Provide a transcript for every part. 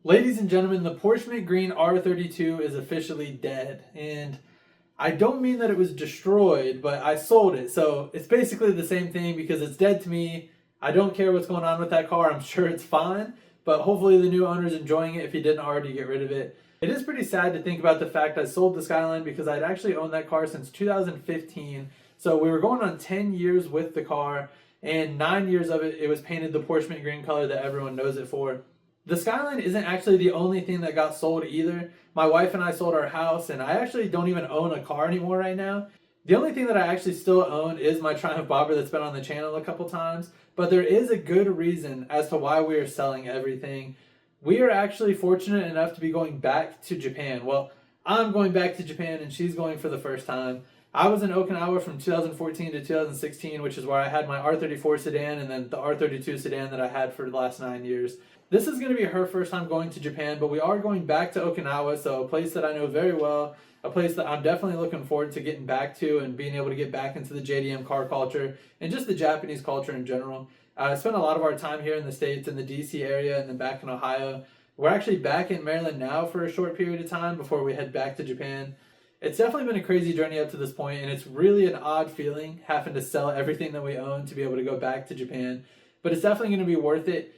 Ladies and gentlemen, the Porsche Mint Green R32 is officially dead. And I don't mean that it was destroyed, but I sold it. So it's basically the same thing because it's dead to me. I don't care what's going on with that car. I'm sure it's fine. But hopefully the new owner's enjoying it if he didn't already get rid of it. It is pretty sad to think about the fact I sold the Skyline because I'd actually owned that car since 2015. So we were going on 10 years with the car, and 9 years of it was painted the Porsche Mint Green color that everyone knows it for. The Skyline isn't actually the only thing that got sold either. My wife and I sold our house, and I actually don't even own a car anymore right now. The only thing that I actually still own is my Triumph Bobber that's been on the channel a couple times, but there is a good reason as to why we are selling everything. We are actually fortunate enough to be going back to Japan. Well, I'm going back to Japan and she's going for the first time. I was in Okinawa from 2014 to 2016, which is where I had my R34 sedan and then the R32 sedan that I had for the last 9 years. This is going to be her first time going to Japan, but we are going back to Okinawa, so a place that I know very well, a place that I'm definitely looking forward to getting back to and being able to get back into the JDM car culture and just the Japanese culture in general. I spent a lot of our time here in the States, in the DC area, and then back in Ohio. We're actually back in Maryland now for a short period of time before we head back to Japan. It's definitely been a crazy journey up to this point, and it's really an odd feeling having to sell everything that we own to be able to go back to Japan. But it's definitely going to be worth it.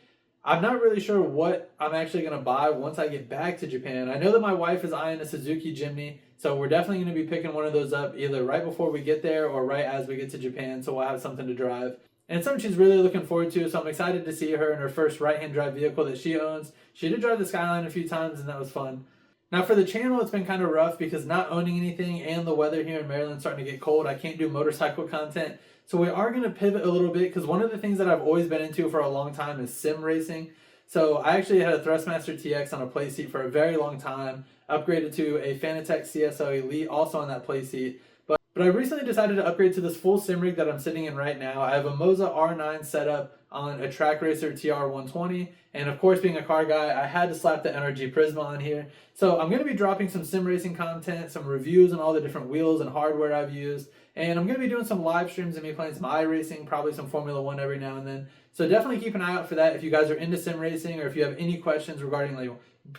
I'm not really sure what I'm actually going to buy once I get back to Japan. I know that my wife is eyeing a Suzuki Jimny, so we're definitely going to be picking one of those up either right before we get there or right as we get to Japan, so we'll have something to drive. And it's something she's really looking forward to, so I'm excited to see her in her first right-hand drive vehicle that she owns. She did drive the Skyline a few times, and that was fun. Now for the channel, it's been kind of rough because not owning anything and the weather here in Maryland starting to get cold, I can't do motorcycle content. So we are going to pivot a little bit because one of the things that I've always been into for a long time is sim racing. So I actually had a Thrustmaster TX on a play seat for a very long time, upgraded to a Fanatec CSO Elite also on that play seat. But I recently decided to upgrade to this full sim rig that I'm sitting in right now. I have a Moza R9 setup on a Track Racer TR120, and of course being a car guy, I had to slap the NRG Prisma on here. So I'm going to be dropping some sim racing content, some reviews on all the different wheels and hardware I've used, and I'm going to be doing some live streams of me playing some iRacing, probably some Formula 1 every now and then. So definitely keep an eye out for that if you guys are into sim racing or if you have any questions regarding like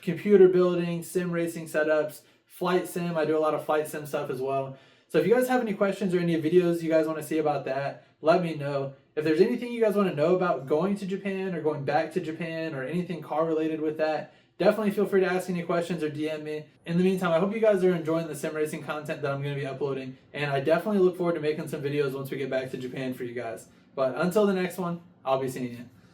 computer building, sim racing setups, flight sim. I do a lot of flight sim stuff as well. So if you guys have any questions or any videos you guys want to see about that, let me know. If there's anything you guys want to know about going to Japan or going back to Japan or anything car related with that, definitely feel free to ask any questions or DM me. In the meantime, I hope you guys are enjoying the sim racing content that I'm going to be uploading, and I definitely look forward to making some videos once we get back to Japan for you guys. But until the next one, I'll be seeing you.